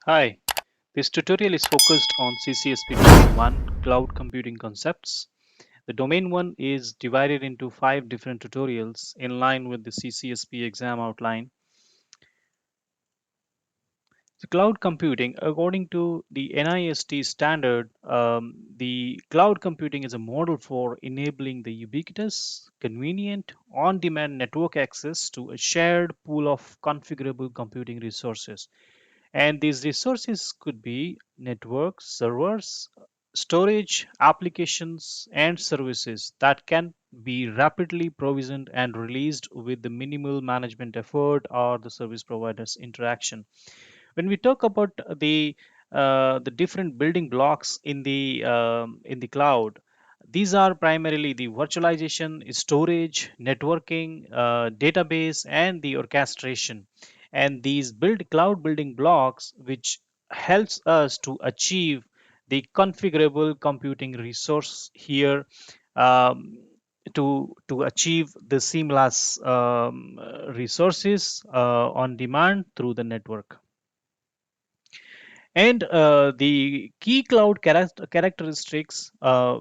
Hi, this tutorial is focused on CCSP Domain 1 cloud computing concepts. The Domain 1 is divided into 5 different tutorials in line with the CCSP exam outline. The cloud computing, according to the NIST standard, the cloud computing is a model for enabling the ubiquitous, convenient, on demand network access to a shared pool of configurable computing resources. And these resources could be networks, servers, storage, applications, and services that can be rapidly provisioned and released with the minimal management effort or the service provider's interaction. When we talk about the different building blocks in the cloud, these are primarily the virtualization, storage, networking, database, and the orchestration. And these build cloud building blocks, which helps us to achieve the configurable computing resource here, um, to achieve the seamless resources on demand through the network. And the key cloud characteristics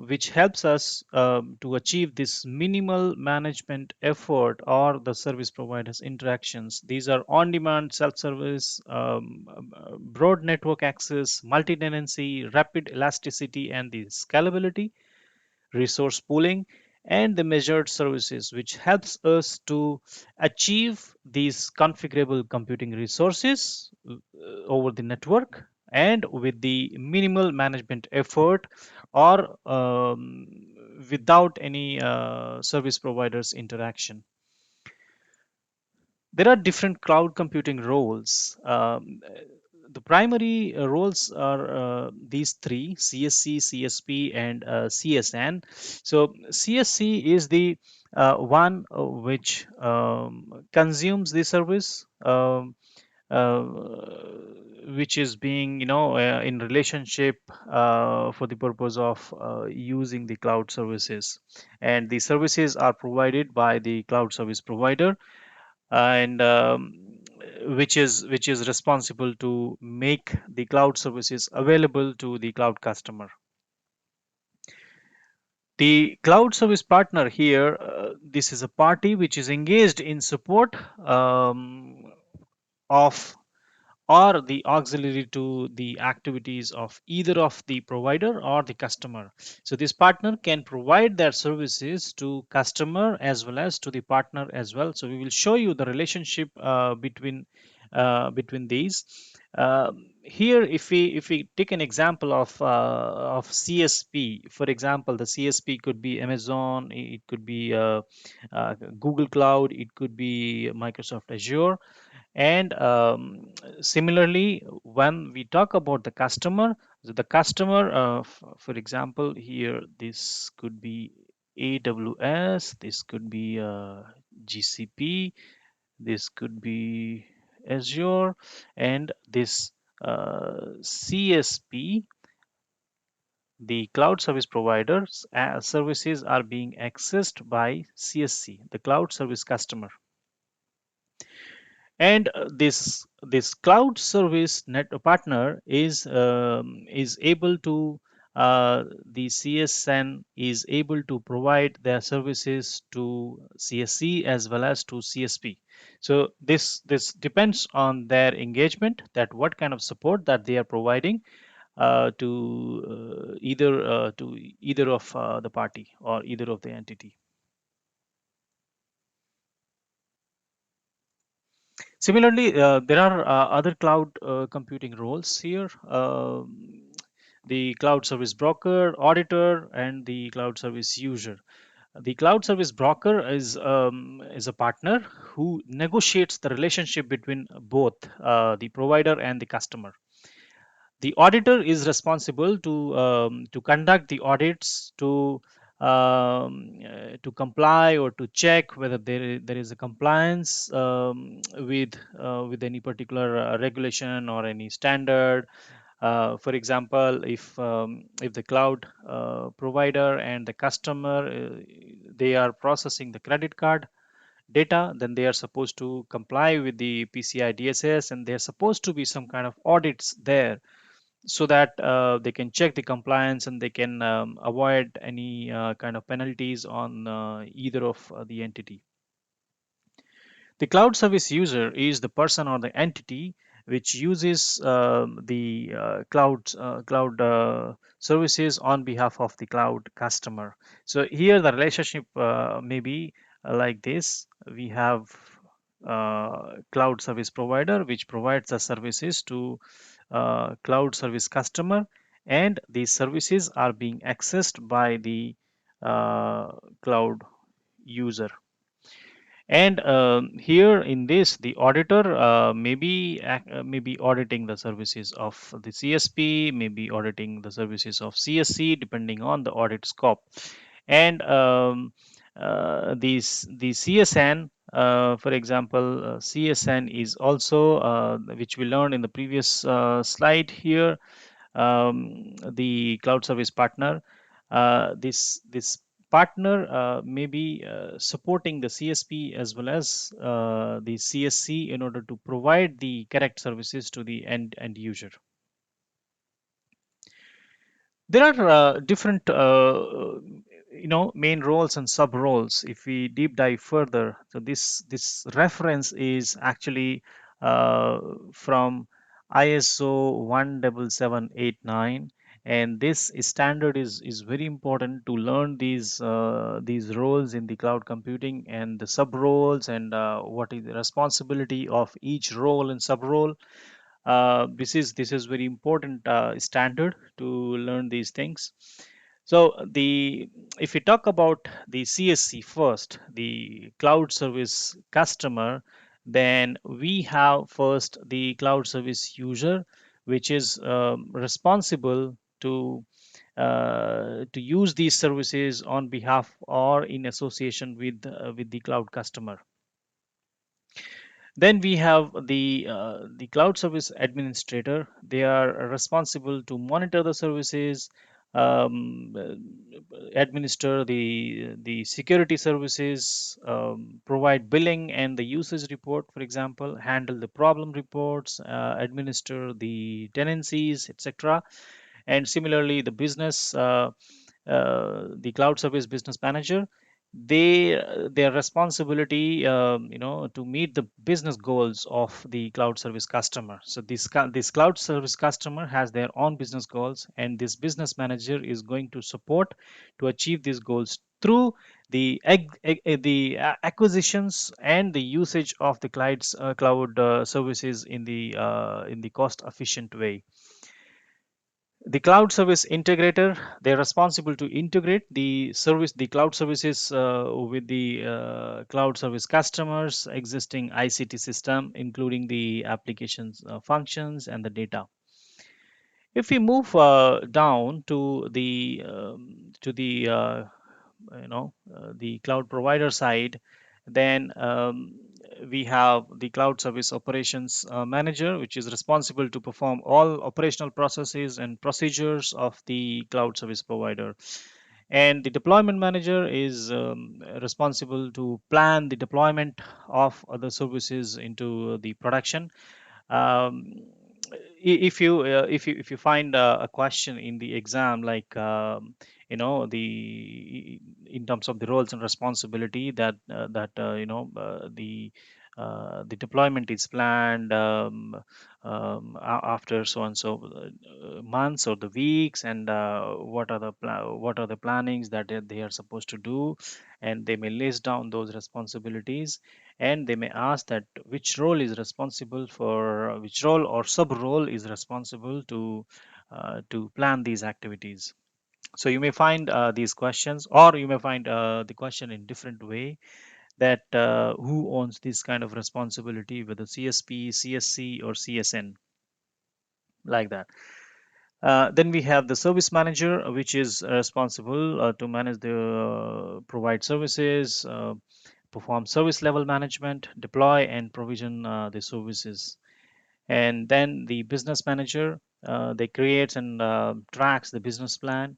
which helps us to achieve this minimal management effort or the service providers interactions. These are on-demand self-service, broad network access, multi-tenancy, rapid elasticity, and the scalability, resource pooling, and the measured services, which helps us to achieve these configurable computing resources over the network and with the minimal management effort or without any service providers interaction. There are different cloud computing roles. The primary roles are these three: CSC, CSP, and CSN. So, CSC is the one which consumes the service. Which is being in relationship for the purpose of using the cloud services, and the services are provided by the cloud service provider, and which is responsible to make the cloud services available to the cloud customer. The cloud service partner here, this is a party which is engaged in support of or the auxiliary to the activities of either of the provider or the customer. So this partner can provide their services to customer as well as to the partner as well. So we will show you the relationship between these. Here, if we take an example of CSP, for example, the CSP could be Amazon, it could be Google Cloud, it could be Microsoft Azure, and similarly, when we talk about the customer, so the customer, for example, here this could be AWS, this could be GCP, this could be Azure, and this CSP, the cloud service providers services are being accessed by CSC, the cloud service customer. And this cloud service net partner is able to the CSN is able to provide their services to CSC as well as to CSP. So this depends on their engagement, that what kind of support that they are providing to either of the party or either of the entity. Similarly, there are other cloud computing roles here. The cloud service broker, auditor, and the cloud service user. The cloud service broker is a partner who negotiates the relationship between both the provider and the customer. The auditor is responsible to conduct the audits to comply or to check whether there is a compliance with any particular regulation or any standard. For example, if the cloud provider and the customer they are processing the credit card, data, then they are supposed to comply with the PCI DSS, and there's supposed to be some kind of audits there so that they can check the compliance and they can avoid any kind of penalties on either of the entity. The cloud service user is the person or the entity which uses the cloud services on behalf of the cloud customer. So here the relationship may be like this. We have cloud service provider which provides the services to cloud service customer, and these services are being accessed by the cloud user. And here in this, the auditor may be auditing the services of the CSP, maybe auditing the services of CSC, depending on the audit scope. And the CSN, for example, CSN is also, which we learned in the previous slide here, the cloud service partner. This partner may be supporting the CSP as well as the CSC in order to provide the correct services to the end user. There are different main roles and sub roles if we deep dive further. So this reference is actually from ISO 17789, and this standard is very important to learn these roles in the cloud computing and the sub roles, and what is the responsibility of each role and sub role. This is very important standard to learn these things. So the if we talk about the CSC first, the cloud service customer, then we have first the cloud service user, which is responsible to use these services on behalf or in association with the cloud customer. Then we have the cloud service administrator. They are responsible to monitor the services, administer the security services, provide billing and the usage report, for example, handle the problem reports, administer the tenancies, etc. And similarly, the cloud service business manager, their responsibility, to meet the business goals of the cloud service customer. So this cloud service customer has their own business goals, and this business manager is going to support to achieve these goals through the acquisitions and the usage of the cloud services in the cost efficient way. The cloud service integrator, they're responsible to integrate the cloud services with the cloud service customers existing ICT system, including the applications functions and the data. If we move down to the cloud provider side, then we have the cloud service operations manager, which is responsible to perform all operational processes and procedures of the cloud service provider. And the deployment manager is responsible to plan the deployment of other services into the production. um, if you find a question in the exam, like the in terms of the roles and responsibility, the deployment is planned after so and so months or the weeks, and what are the plannings that they are supposed to do, and they may list down those responsibilities, and they may ask that which role or sub role is responsible to plan these activities. So you may find these questions, or you may find the question in different way, that who owns this kind of responsibility, whether CSP, CSC, or CSN, like that. Then we have the service manager, which is responsible to manage the provide services, perform service level management, deploy and provision the services. And then the business manager, they creates and tracks the business plan,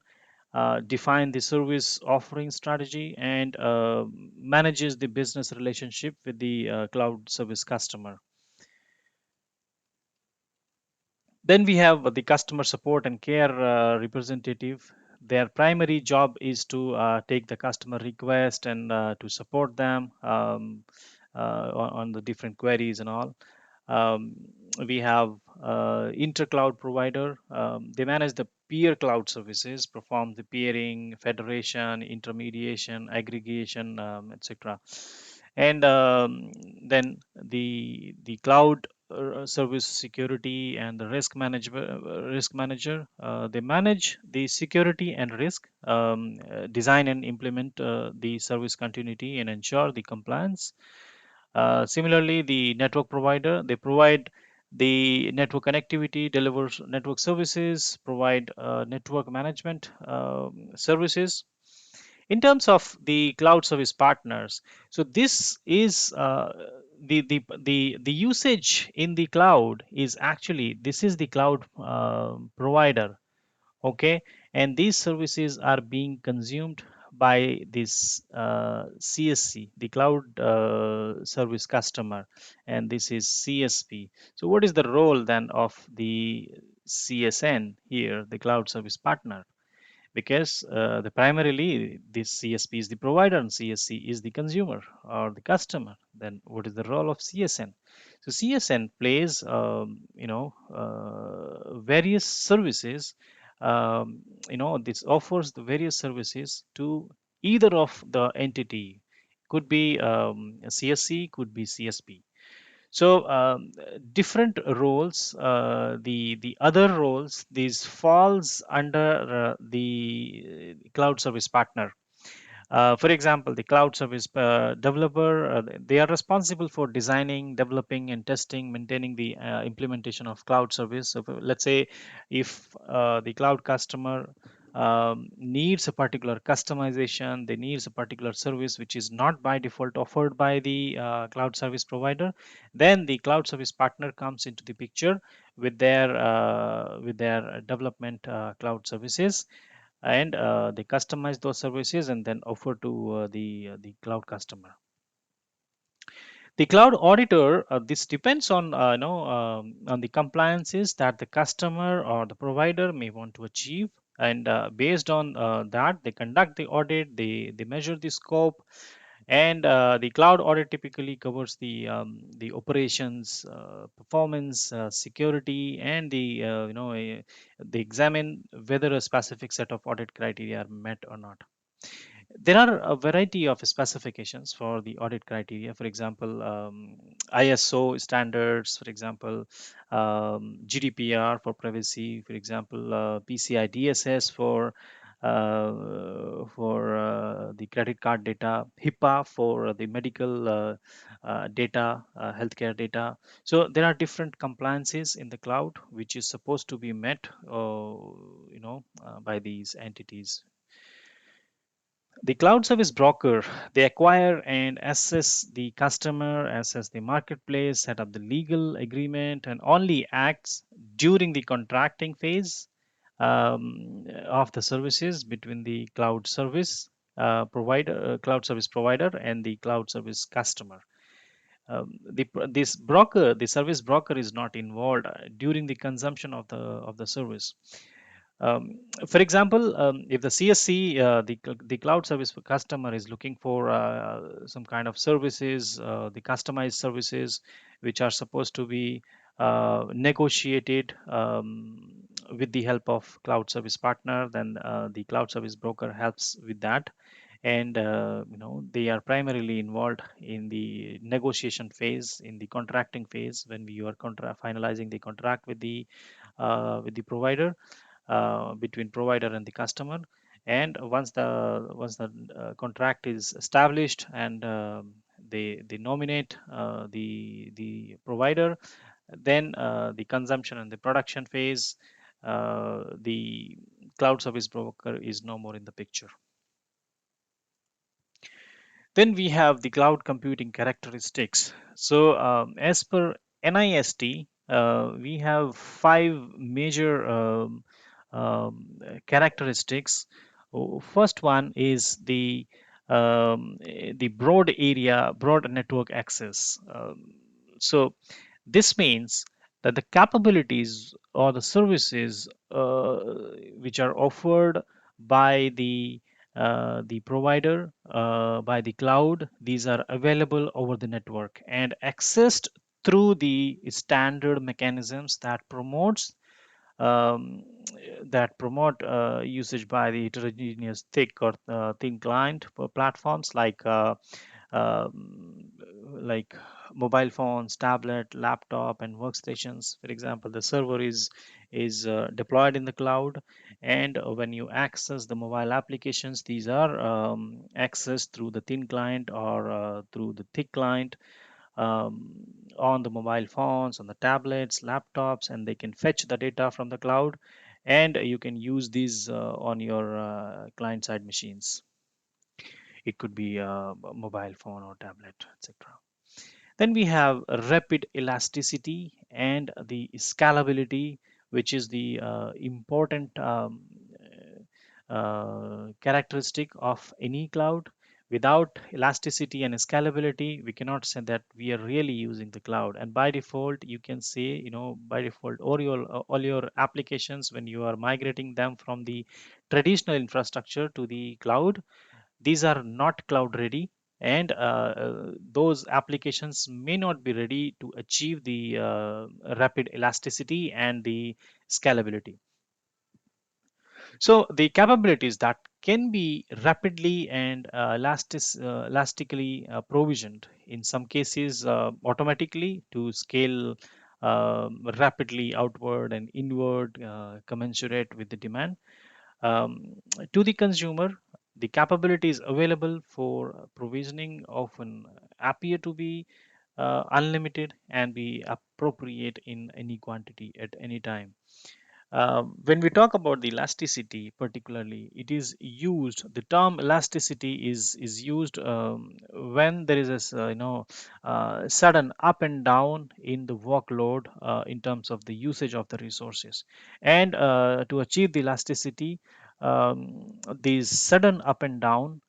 define the service offering strategy, and manages the business relationship with the cloud service customer. Then we have the customer support and care representative. Their primary job is to take the customer request and to support them on the different queries and all. Um, we have intercloud provider. They manage the peer cloud services, perform the peering, federation, intermediation, aggregation, etc. And then the cloud service security and the risk manager. They manage the security and risk, design and implement the service continuity and ensure the compliance. Similarly, the network provider, they provide the network connectivity, delivers network services, provide network management services. In terms of the cloud service partners, so this is the usage in the cloud is actually, this is the cloud provider. Okay, and these services are being consumed by this CSC, the cloud service customer, and this is CSP. So what is the role then of the CSN here, the cloud service partner? Because the primarily this CSP is the provider and CSC is the consumer or the customer. Then what is the role of CSN? So CSN plays various services. This offers the various services to either of the entity. Could be CSC, could be CSP. So different roles, the other roles, these falls under the cloud service partner. For example, the cloud service developer, they are responsible for designing, developing, and testing, maintaining the implementation of cloud service. So, let's say if the cloud customer needs a particular customization, they needs a particular service which is not by default offered by the cloud service provider, then the cloud service partner comes into the picture with their development cloud services, and they customize those services and then offer to the cloud customer. The cloud auditor, this depends on on the compliances that the customer or the provider may want to achieve, and based on that they conduct the audit, they measure the scope, and the cloud audit typically covers the operations, performance, security, and they examine whether a specific set of audit criteria are met or not. There are a variety of specifications for the audit criteria. For example, ISO standards, for example, GDPR for privacy, for example, PCI DSS for the credit card data, HIPAA for the medical data, healthcare data. So there are different compliances in the cloud which is supposed to be met, by these entities. The cloud service broker, they acquire and assess the customer, assess the marketplace, set up the legal agreement, and only acts during the contracting phase of the services between the cloud service provider, and the cloud service customer. The service broker, is not involved during the consumption of the service. For example, if the CSC, the cloud service customer is looking for some kind of services, the customized services, which are supposed to be negotiated with the help of cloud service partner, then the cloud service broker helps with that, and they are primarily involved in the negotiation phase, in the contracting phase, when you are finalizing the contract with the provider, between provider and the customer. And once the contract is established, and they nominate the provider, then the consumption and the production phase, the cloud service broker is no more in the picture. Then we have the cloud computing characteristics. So as per NIST, we have five major characteristics First one is the broad network access. So this means that the capabilities or the services which are offered by the provider, by the cloud, these are available over the network and accessed through the standard mechanisms um, that promote usage by the heterogeneous thick or thin client platforms um, like mobile phones, tablet, laptop, and workstations. For example, the server is deployed in the cloud, and when you access the mobile applications, these are accessed through the thin client or through the thick client um, on the mobile phones, on the tablets, laptops, and they can fetch the data from the cloud, and you can use these on your client side machines. It could be a mobile phone or tablet, etc. Then we have rapid elasticity and the scalability, which is the important characteristic of any cloud. Without elasticity and scalability, we cannot say that we are really using the cloud. And by default, you can say, by default, all your applications, when you are migrating them from the traditional infrastructure to the cloud, these are not cloud ready, and those applications may not be ready to achieve the rapid elasticity and the scalability. So the capabilities that can be rapidly and elastically provisioned, in some cases automatically to scale rapidly outward and inward, commensurate with the demand. um, to the consumer, the capabilities available for provisioning often appear to be unlimited and be appropriate in any quantity at any time. When we talk about the elasticity, particularly, it is used. The term elasticity is used when there is a sudden up and down in the workload in terms of the usage of the resources, and to achieve the elasticity, these sudden up and down,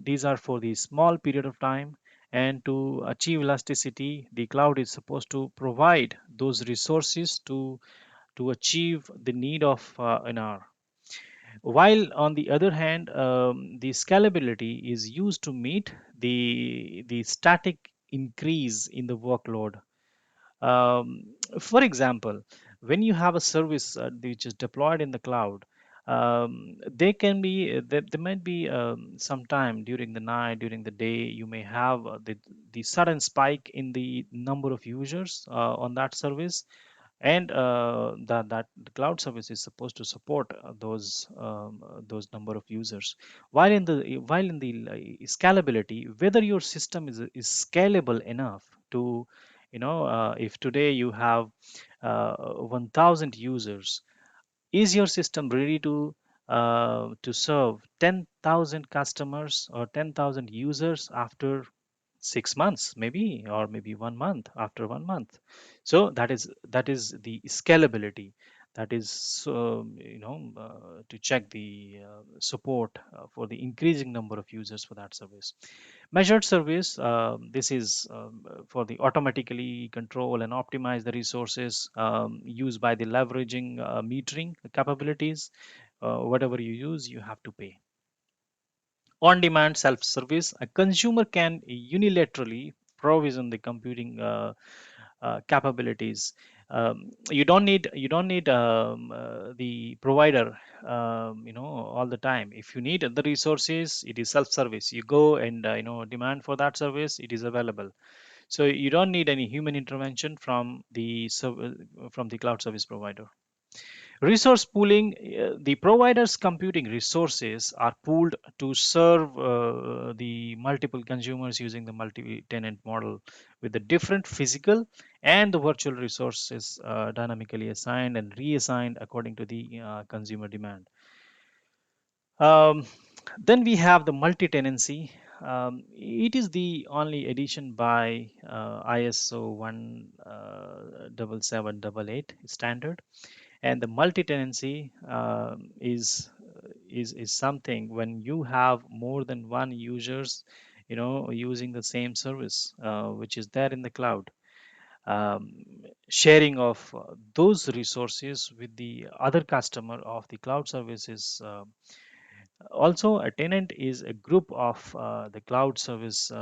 these are for the small period of time, and to achieve elasticity, the cloud is supposed to provide those resources to achieve the need of an hour. While on the other hand, the scalability is used to meet the static increase in the workload. For example, when you have a service which is deployed in the cloud, they can be there might be some time during the night, during the day, you may have the sudden spike in the number of users on that service, and that the cloud service is supposed to support those number of users. While in the scalability, whether your system is scalable enough to, if today you have 1000 users, is your system ready to serve 10,000 customers or 10,000 users after 6 months, maybe, or maybe 1 month, after 1 month? So that is the scalability. That is to check the support for the increasing number of users for that service. Measured service, this is for the automatically control and optimize the resources used by the leveraging metering capabilities. Whatever you use, you have to pay. On demand self service, a consumer can unilaterally provision the computing capabilities. You don't need the provider all the time. If you need the resources, it is self service. You go and demand for that service, it is available. So you don't need any human intervention from the cloud service provider. Resource pooling, the provider's computing resources are pooled to serve the multiple consumers using the multi-tenant model, with the different physical and the virtual resources dynamically assigned and reassigned according to the consumer demand. Um, then we have the multi-tenancy. It is the only addition by ISO 17788 standard, and the multi-tenancy is is something when you have more than one users, using the same service which is there in the cloud. um, Sharing of those resources with the other customer of the cloud services. Also, a tenant is a group of the cloud service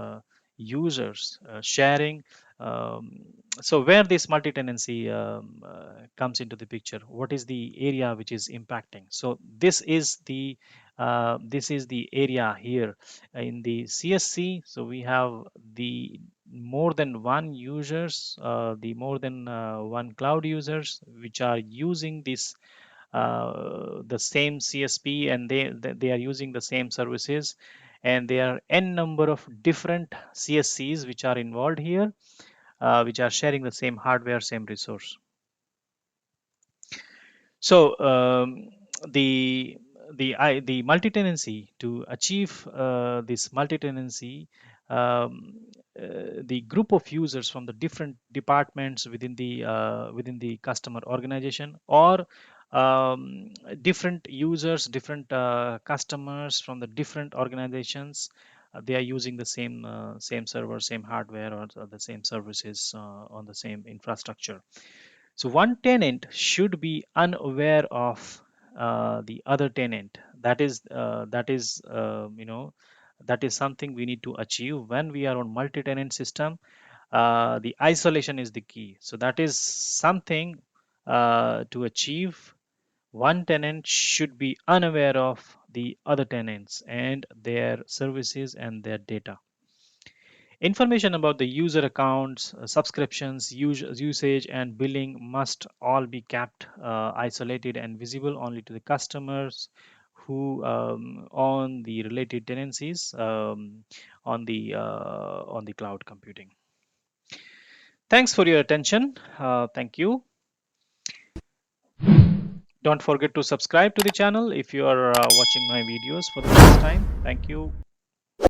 users sharing. Um, so, where this multi-tenancy comes into the picture, what is the area which is impacting? So, this is the area here in the CSC. So, we have the more than one users, the more than one cloud users which are using this the same CSP, and they are using the same services, and there are n number of different CSCs which are involved here, which are sharing the same hardware, same resource. So the multi-tenancy, to achieve this multi-tenancy, um, the group of users from the different departments within the customer organization, or different users, different customers from the different organizations, they are using the same server, same hardware, or the same services on the same infrastructure. So one tenant should be unaware of the other tenant. That is something we need to achieve when we are on multi-tenant system. The isolation is the key. So that is something to achieve. One tenant should be unaware of the other tenants and their services and their data. Information about the user accounts, subscriptions, usage, and billing must all be kept isolated and visible only to the customers who own the related tenancies on the cloud computing. Thanks for your attention. Thank you. Don't forget to subscribe to the channel if you are watching my videos for the first time. Thank you.